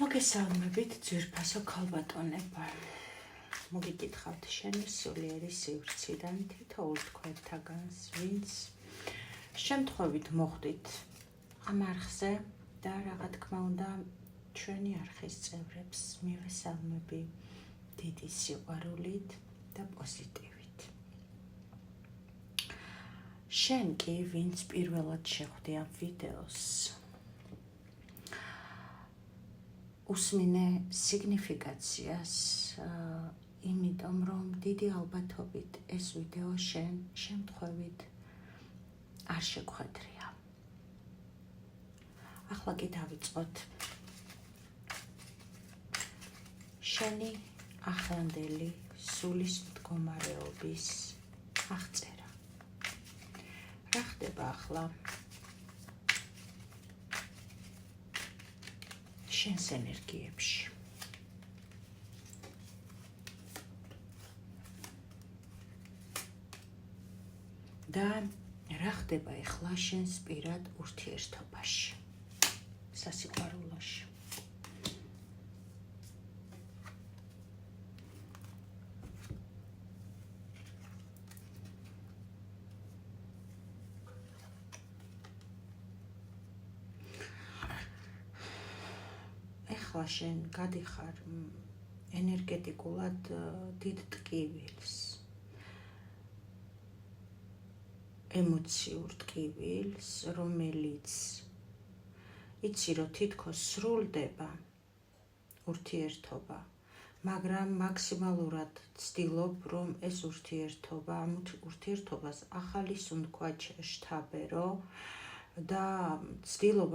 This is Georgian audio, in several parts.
მოგესალმებით ძვირფასო ქალბატონებო. მოგიკითხავთ შენი სულიერი სივრციდან თითოეულ თქვენთაგანს, ვინც შემთხვევით მოხვდით ამ არხზე და რა თქმა უნდა ჩვენი არხის წევრებს მივესალმები დიდი სიყვარულით და პოზიტივით. შენ კი ვინც პირველად შეხვდი ამ ვიდეოს, უსმინე სიგნიფიკაციას, იმიტომ რომ დიდი ალბათობით ეს ვიდეო შენ შემთხვევით არ შეგხვედრია. ახლა კი დავიწყოთ შენი ახლანდელი სულის მდგომარეობის აღწერა. რა ხდება ახლა შენს ენერგიებში? და რა ხდება ახლა შენს პირად ურთიერთობაში, სასიყვარულოში? ახლა შენ გადიხარ ენერგეტიკულად დიდ ტკივილს, ემოციურ ტკივილს, რომელიც იცი რომ თითქოს სრულდება ურთიერთობა, მაგრამ მაქსიმალურად ცდილობ რომ ეს ურთიერთობა, ამ ურთიერთობას ახალი სუნთქვა შეშთაბერო და ცდილობ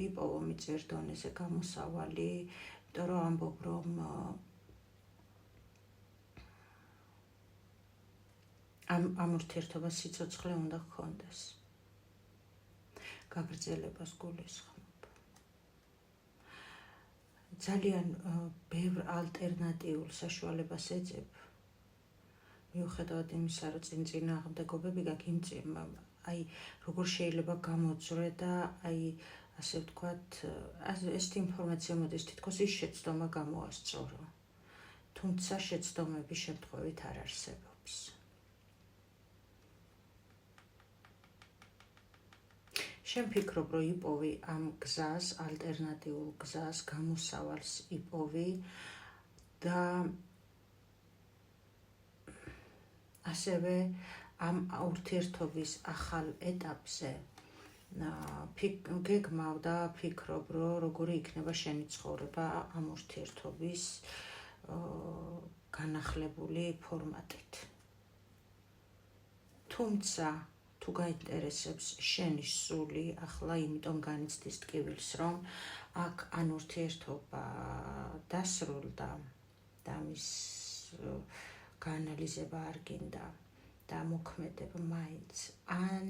იპოვო მიწერ დონეზე გამოსავალი, იმიტომ რომ ამბობ რომ ამ ურთიერთობას სიცოცხლე უნდა ჰქონდეს, გაგრძელებას გულისხმობ. ძალიან ბევრ ალტერნატიულ საშუალებას ეძებ, მიუხედავად იმისა, რომ წინააღმდეგობები გაგიმწირ, აი როგორ შეიძლება გამოძვრე და აი ასე ვთქვათ, ეს ინფორმაცია მოდის თითქოს ის შეცდომა გამოასწორო, თუმცა შეცდომები შემთხვევით არ არსებობს. შენ ფიქრობ, რომ იპოვი ამ გზას, ალტერნატიულ გზას, გამოსავალს იპოვი და ასევე ამ ურთიერთობის ახალ ეტაპზე გეგმავ და ფიქრობ, რომ როგორი იქნება შენი ცხოვრება ამ ურთიერთობის განახლებული ფორმატით. თუმცა თუ გაინტერესებს შენი სული, ახლა იმიტომ განიცდის ტკივილს, რომ აქ ან ურთიერთობა დასრულდა და მის გაანალიზება არ გინდა და მოქმედება მაინც, ან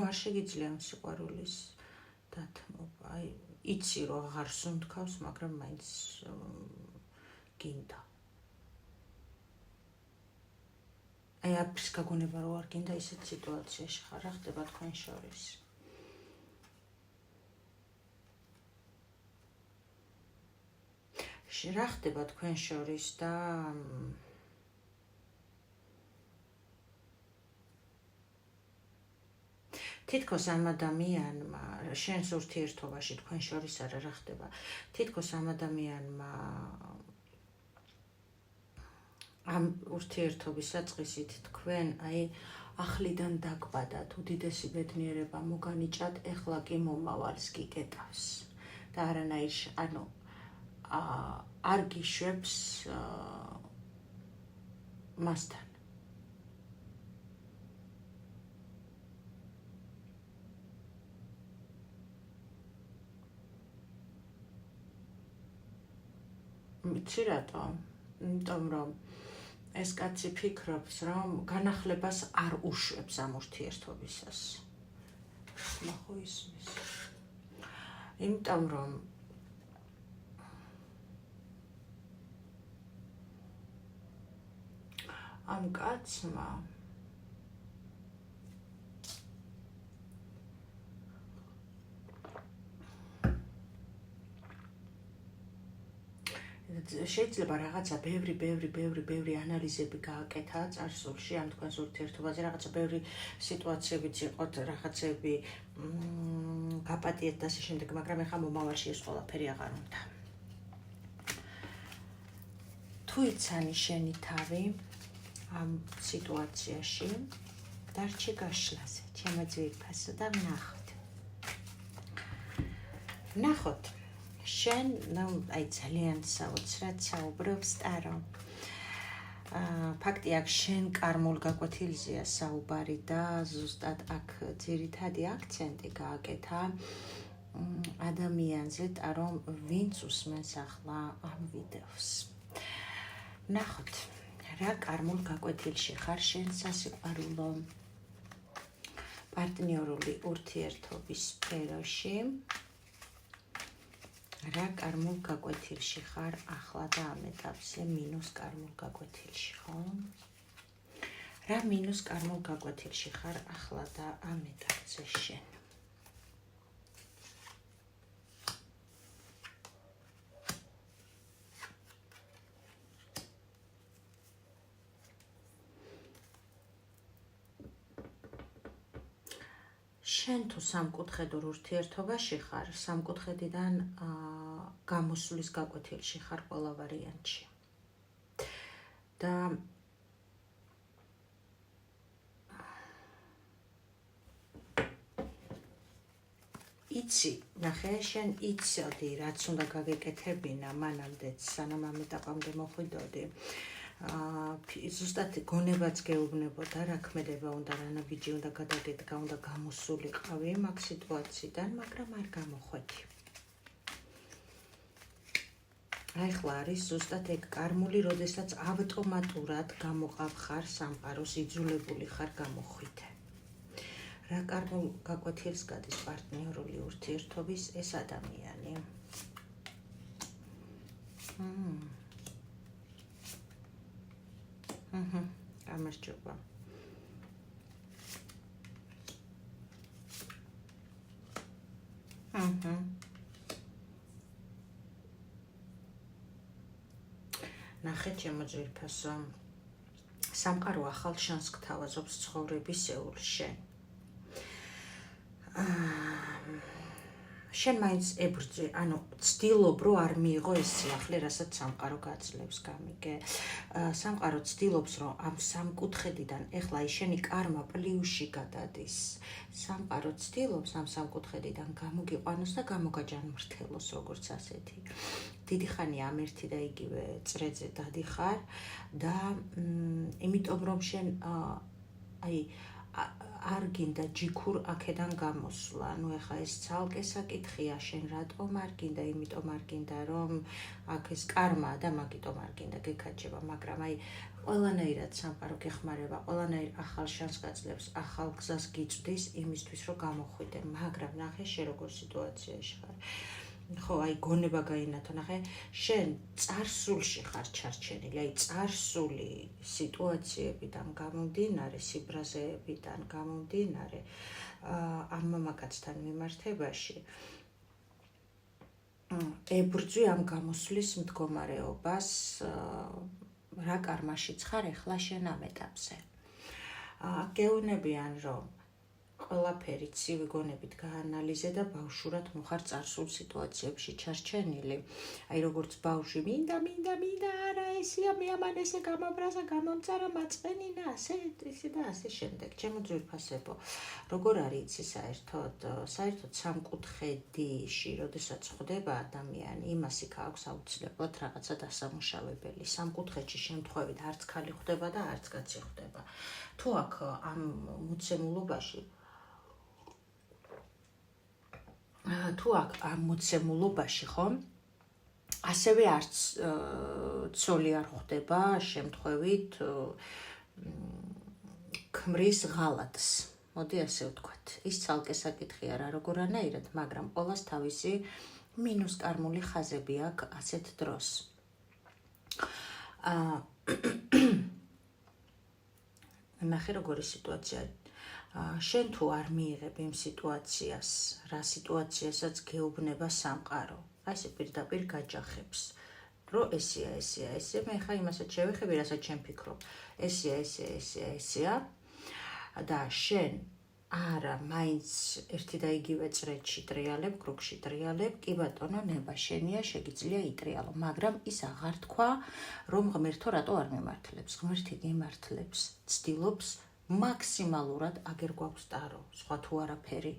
არ შეგიძლია ამ სიყვარულის დათმობა, აი იცი რომ აღარ სუნთქავს, მაგრამ მაინც გინდა. აი აფრის გაგონება რომ არ გინდა, ისეთ სიტუაციაში ხარ, რა ხდება თქვენ შორის? რა ხდება თქვენ შორის და თითქოს ამ ადამიანმა, შენს ურთიერთობაში თქვენ შორის არა, რა ხდება? თითქოს ამ ადამიანმა ამ ურთიერთობის საწყისით თქვენ აი ახლიდან დაგბადათ, უდიდესი ბედნიერება მოგანიჭათ, ეხლა კი მომავალს გიკეტავს და არანაირ არ გიშვებს მასთან. იცი რატომ? იმიტომ რომ ეს კაცი ფიქრობს, რომ განახლებას არ უშვებს ამ ურთიერთობისას. ნახო ისმის. იმიტომ რომ ამ კაცმა შეიძლება რაღაცა ბევრი ანალიზები გააკეთა წარსულში ამ თქვენს ურთიერთობაზე, რაღაცა ბევრი სიტუაციებიც იყო, რაღაცები გაპატიეთ და ასე შემდეგ, მაგრამ ეხლა მომავალში ეს ყველაფერი აღარ უნდა. თუ იცანი შენი თავი ამ სიტუაციაში, დარჩი გაშლაზე, ჩემო ძვირფასო და ვნახოთ. შენ, აი ძალიან საოცრად საუბრობს ტარო. ფაქტი აქ შენ კარმულ გაკვეთილზეა საუბარი და ზუსტად აქ ძირითადი აქცენტი გააკეთა ადამიანზე, ტარომ ვინც უსმენს ახლა ამ ვიდეოს. ვნახოთ, რა კარმულ გაკვეთილში ხარ შენ სასიყვარულო პარტნიორული ურთიერთობის სფეროში. რა კარმულ გაკვეთილში ხარ ახლა და ამ ეტაპზე მინუს კარმულ გაკვეთილში, ხო? რა მინუს კარმულ გაკვეთილში ხარ ახლა და ამ ეტაპზე შენ? შენ თუ სამკუთხედურ ურთიერთობაში ხარ, სამკუთხედიდან გამოსulis გაკვეთილში ხარ ყველა ვარიანტში. და იცი, ნახე, შენ იცოდი, რაც უნდა გაგეკეთებინა მანამდე, სანამ ამ ეტაპამდე მოხვიდოდი. ზუსტად გონებაც გეუბნებოდა, რა ქმედება უნდა, რანა ბიჯი უნდა გადაგედგა, უნდა გამოსულიყავი მაგ სიტუაციიდან, მაგრამ არ გამოხვედი. აი ხლა არის ზუსტად ეგ კარმული, როდესაც ავტომატურად გამოყავ ხარ სამყაროს, იძულებული ხარ გამოხვიდე. რა კარმულ გაკვეთილს გადის პარტნიორული ურთიერთობის ეს ადამიანი? გამარჯობა. ნახე, ჩემო ძვირფასო, სამყარო ახალ შანსს გთავაზობს ცხოვრებისეულ შენ. შენ მაინც ებრძვი, ანუ ცდილობ, რომ არ მიიღო ეს სიახლე, რასაც სამყარო გაძლევს, გამიგე. სამყარო ცდილობს, რომ ამ სამკუთხედიდან, ეხლა აი შენი კარმა პლუსში გადადის. სამყარო ცდილობს ამ სამკუთხედიდან გამოგიყვანოს და გამოგაჯანმრთელოს, როგორც ასეთი. დიდი ხანია ამ ერთი და იგივე წრეზე დადიხარ და იმიტომ რომ შენ აი არ გინდა ჯიქურ აქედან გამოსვლა. ნუ ეხლა ეს ცალკე საკითხია, შენ რატომ არ გინდა, იმიტომ არ გინდა რომ აქ ეს კარმაა და მაგიტომ არ გინდა გეკაჭება, მაგრამ აი ყველანაირად სამყარო გეხმარება, ყველანაირ ახალ შანსს გაძლევს, ახალ გზას გიწვდის იმისთვის, რომ გამოხვიდე, მაგრამ ნახე შენ როგორ სიტუაციაში ხარ. ხო, აი გონება გაინათო, ნახე, შენ წარსულში ხარ ჩარჩენილი, აი წარსული სიტუაციებიდან გამომდინარე, სიბრაზეებიდან გამომდინარე, ამ მამაკაცთან მიმართებაში ებრძვი ამ გამოსვლის მდგომარეობას, რა კარმაშიც ხარ ეხლა შენ ამ ეტაპზე. გეუბნებიან, რომ ყველაფერი ცივი გონებით გაანალიზე და ბავშვურად მოხარ წარსულ სიტუაციებში ჩარჩენილი. აი როგორც ბავშვი მინდა, არა ესია, მე ამან ესე გამაბრაზა, გამომწარა, მაწყენინა, ასე და ასე შემდეგ. ჩემო ძვირფასებო, როგორ არის იცი საერთოდ სამკუთხედში, როდესაც ხვდება ადამიანი, იმას იქ აქვს აუცილებლად რაღაცა დასამუშავებელი. სამკუთხედში შემთხვევით არც ქალი ხვდება და არც კაცი ხვდება. თუ აქ ამ მოცემულობაში ხო, ასევე არც ცოლი არ ხვდება შემთხვევით ქმრის ღალატს, მოდი ასე ვთქვათ. ის ცალკე საკითხი არა როგორანაირად, მაგრამ ყოველს თავისი მინუსკარმული ხაზები აქვს ასეთ დროს. ნახე როგორი სიტუაცია. შენ თუ არ მიიღებ იმ სიტუაციას, რა სიტუაციასაც გეუბნება სამყარო, აი ესე პირდაპირ გაჯახებს, რომ ესეა, მე ხა იმასაც შევეხები, რასაც შენ ფიქრობ. ესეა და შენ არა მაინც ერთი და იგივე წრეში ტრიალებ, კრუგში ტრიალებ, კი ბატონო, ნება შენია, შეგიძლია იტრიალო, მაგრამ ის აღარ თქვა, რომ ღმერთო რატო არ მიმართლებს. ღმერთი გიმართლებს, ცდილობს მაქსიმალურად აგერ გვაქვს ტარო, სხვა თუ არაფერი.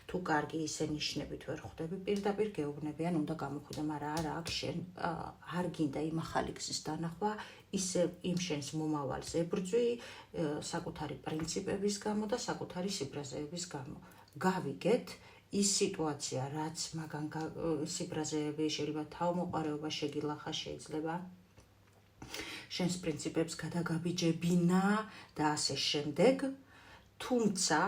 თუ კარგი ისე ნიშნებით ვერ ხვდები, პირდაპირ გეუბნებიან, უნდა გამოხვიდე, მაგრამ არა აქ შენ არ გინდა იმ ახალი გზის დანახვა, ისე იმ შენს მომავალს ებრძვი საკუთარი პრინციპების გამო და საკუთარი სიბრაზეების გამო. გავიგეთ ის სიტუაცია, რაც მაგან სიბრაზეები შეიძლება თავმოყარეობა შეგილახა, შეიძლება შენს პრინციპებს გადაგაბიჯებინა და ასე შემდეგ, თუმცა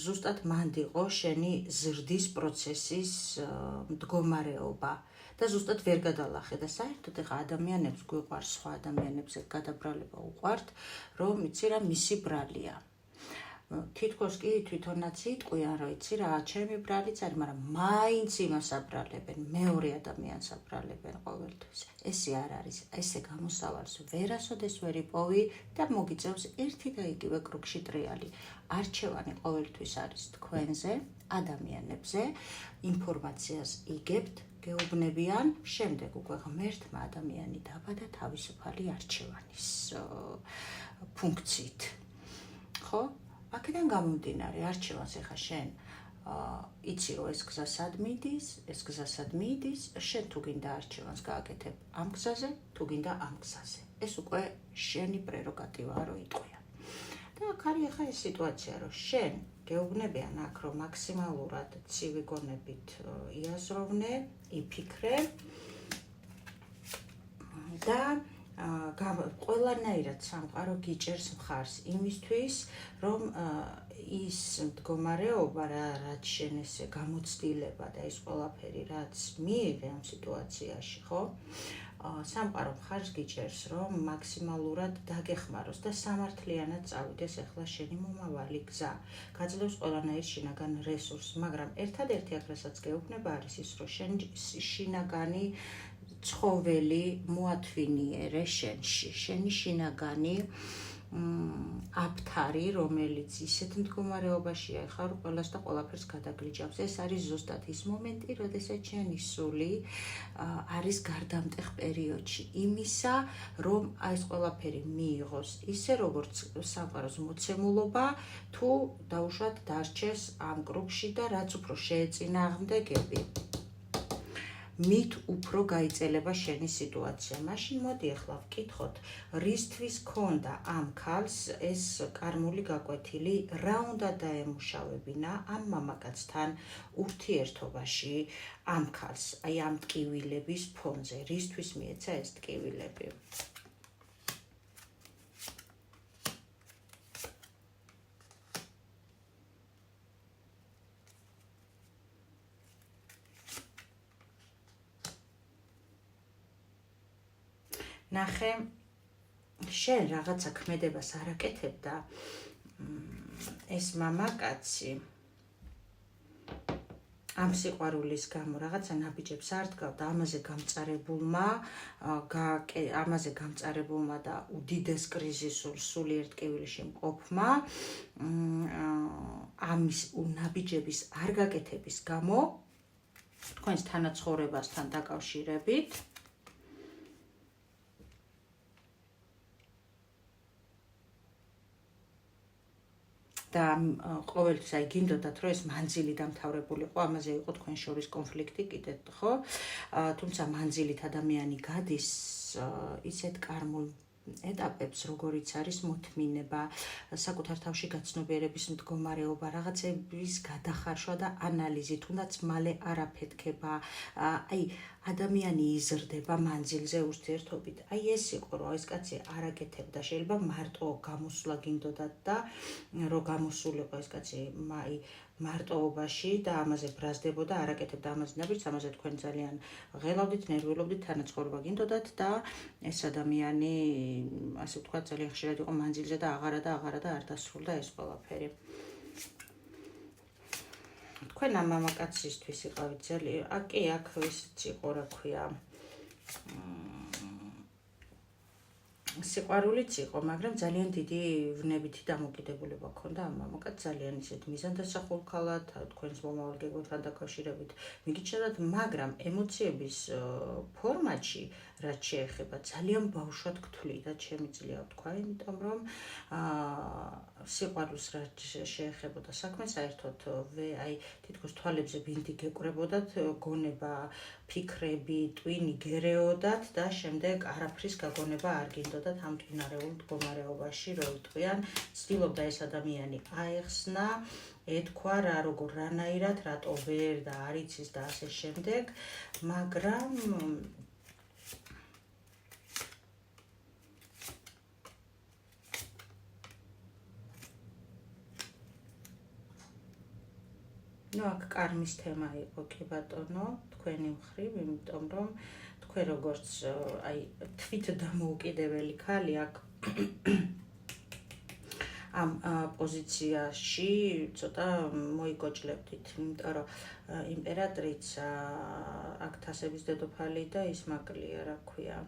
ზუსტად მანდ იყო შენი ზრდის პროცესის მდგომარეობა და ზუსტად ვერ გადალახე და საერთოდ ეხა ადამიანებს გვიყვარს, სხვა ადამიანებს გადაბრალება უყვართ, რომ იცი რა მისი ბრალია. თითქოს კი თვითონაც იტყვიან, რომ იცი რა, ჩემი ბრალიც არის, მაგრამ მაინც იმას აბრალებენ, მეორე ადამიანს აბრალებენ ყოველთვის. ესე არ არის, ესე გამოსავალს ვერასოდეს ვერ იპოვი და მოგიწევს ერთი და იგივე კრუგში ტრიალი. არჩევანი ყოველთვის არის თქვენზე, ადამიანებზე, ინფორმაციას იგებთ, გეუბნებიან, შემდეგ უკვე ღმერთმა ადამიანი დაბადა თავისუფალი არჩევანის ფუნქციით. ხო? აქედან გამომდინარე, არჩევანს ეხა შენ იცი რომ ეს გზა სად მიდის, ეს გზა სად მიდის, შენ თუ გინდა არჩევანს გააკეთებ ამ გზაზე, თუ გინდა ამ გზაზე. ეს უკვე შენი პრეროგატივაა, რომ იტყვიან. და აქ არის ეხა ეს სიტუაცია, რომ შენ გეუბნებიან აქ, რომ მაქსიმალურად ცივი გონებით იაზროვნე, იფიქრე და ყველანაირად სამყარო გიჭერს მხარს იმისთვის, რომ ის მდგომარეობა, რაც შენ ესე გამოცდილება და ის ყველაფერი, რაც მიიღე ამ სიტუაციაში, ხო? სამყარო მხარს გიჭერს, რომ მაქსიმალურად დაგეხმაროს და სამართლიანად წავიდეს ახლა შენი მომავალი გზა. გაძლევს ყველანაირ შინაგან რესურსს, მაგრამ ერთადერთი აქ რასაც გეუბნება არის ის, რომ შენ შინაგანი ცხოველი მოათვინიერე შენში, შენი შინაგანი აფთარი, რომელიც ისეთ მდგომარეობაშია ეხლა, რომ ყველას და ყველაფერს გადაგლიჯავს. ეს არის ზუსტად ის მომენტი, როდესაც შენი სული არის გარდამტეხ პერიოდში იმისა, რომ ეს ყველაფერი მიიღოს ისე, როგორც სამყაროს მოცემულობა, თუ დაუშვათ დარჩეს ამ კრუგში და რაც უფრო შეეწინააღმდეგები, მით უფრო გაიწელება შენი სიტუაცია. მაშინ მოდი ახლა ვკითხოთ, რისთვის ქონდა ამ ქალს ეს კარმული გაკვეთილი, რა უნდა დაემუშავებინა ამ მამაკაცთან ურთიერთობაში ამ ქალს, აი ამ ტკივილების ფონზე, რისთვის მიეცა ეს ტკივილები. ნახე, შენ რაღაცა ქმედებას არ აკეთებ და ეს მამაკაცი ამ სიყვარულის გამო რაღაცა ნაბიჯებს არ დგავდა ამაზე გამწარებულმა და უდიდეს კრიზისულ სულიერ ტკივილში მყოფმა ამის ნაბიჯების არ გაკეთების გამო თქვენს თანაცხოვრებასთან დაკავშირებით და ყოველთვის აი გინდოდათ რომ ეს მანძილი დამთავრებულიყო, ამაზე იყო თქვენ შორის კონფლიქტი კიდე, ხო? თუმცა მანძილით ადამიანი გადის ისეთ კარმულ ეტაპებს, როგორიც არის მოთმინება, საკუთარ თავში გაცნობიერების მდგომარეობა, რაღაცების გადახარშვა და ანალიზი, თუნდაც მალე არ აფეთქება, აი ადამიანი იზრდება მანძილზე ურთიერთობით. Აი ეს იყო, რომ ეს კაცი არ აკეთებდა, შეიძლება მარტო გამოსვლა გინდოდათ და რომ გამოსულიყო ეს კაცი მარტოობაში და ამაზე ბრაზდებოდა, არ აკეთებდა ამაზე ნაბიჯს, ამაზე თქვენ ძალიან ღელავდით, ნერვიულობდით, თანაცხოვრება გინდოდათ და ეს ადამიანი, ასე ვთქვათ, ძალიან ხშირად იყო მანძილზე და აღარა და არ დასრულდა ეს ყველაფერი. თქვენ ამ მამაკაცისთვის იყავით ძალიან, კი, აქ ისიც იყო, რა ქვია, სიყვარულიც იყო, მაგრამ ძალიან დიდი ვნებითი დამოკიდებულება ჰქონდა ამ მამაკაცს, ძალიან ისეთ მიზანდასახულ ქალად, თქვენს მომავალ გეგმებთან დაკავშირებით მიგიჩნდათ, მაგრამ ემოციების ფორმატში, რაც შეეხება, ძალიან ბავშვად გთვლიდათ, შემიძლია ვთქვა, იმიტომ რომ სიყვარულს რაც შეეხებოდა საქმე, საერთოდ აი თითქოს თვალებზე ბინდი გეკვრებოდათ, გონება, ფიქრები, ტვინი გერეოდათ და შემდეგ არაფრის გაგონება არ გინდოდათ ამ მტკინარეულ მდგომარეობაში, რომ იტყვიან, ცდილობდა ეს ადამიანი აეხსნა, ეთქვა რა როგორ რანაირად, რატო ვერ და არ იცის და ასე შემდეგ, მაგრამ აქ კარმის თემა იყო, კი ბატონო, თქვენი მხრივ, იმიტომ რომ თქვენ როგორც აი თვით დამოუკიდებელი ქალი აქ ამ პოზიციაში ცოტა მოიგოჭლებდით, იმიტომ რომ იმპერატრიცა აქ თასების დედოფალი და ის მაკლია, რა ქვია,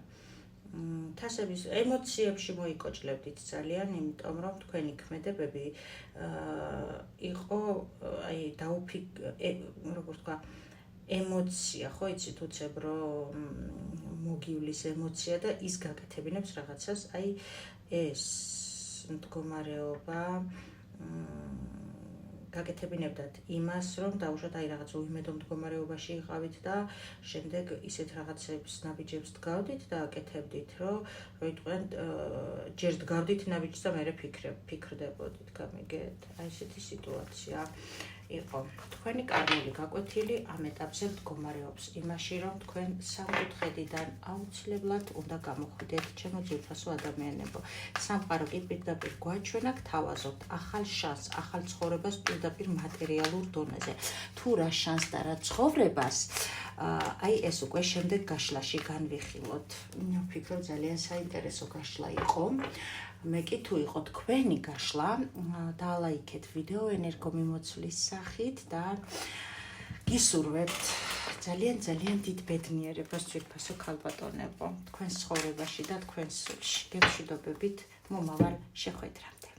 თასების ემოციებში მოიკოჭლებდით ძალიან, იმიტომ რომ თქვენი ქმედებები იყო აი როგორ ვთქვა, ემოცია, ხო იცით უცებ რომ მოგივლის ემოცია და ის გაკეთებინებს რაღაცას, აი ეს მდგომარეობა გაკეთებინებდათ იმას, რომ დაუშვათ აი რაღაც უიმედო მდგომარეობაში იყავით და შემდეგ ისეთ რაღაცებს ნაბიჯებს დგავდით და აკეთებდით, რომ იტყვიან, ჯერ დგავდით ნაბიჯს და მერე ფიქრდებოდით, გამიგეთ? აი ესეთი სიტუაცია იყო. თქვენი კარმული გაკვეთილი ამ ეტაპზე მდგომარეობს იმაში, რომ თქვენ სამკუთხედიდან აუცილებლად უნდა გამოხვიდეთ, ჩემო ძვირფასო ადამიანებო. სამყარო კი პირდაპირ გვაჩვენა, გთავაზობთ ახალ შანსს, ახალ ცხოვრებას პირდაპირ მატერიალურ დონეზე. თუ რა შანსს და რა ცხოვრებას, აი ეს უკვე შემდეგ გაშლაში განვიხილოთ. ვფიქრობ ძალიან საინტერესო გაშლა იყო. მე კი თუ იყო თქვენი გაშლა, დაალაიქეთ ვიდეო ენერგომიმოცვლის სახით და გისურვებთ ძალიან დიდ ბედნიერებას ძვირფასო ქალბატონებო, თქვენს ცხოვრებაში და თქვენს სულში. გემშვიდობებით მომავალ შეხვედრამდე.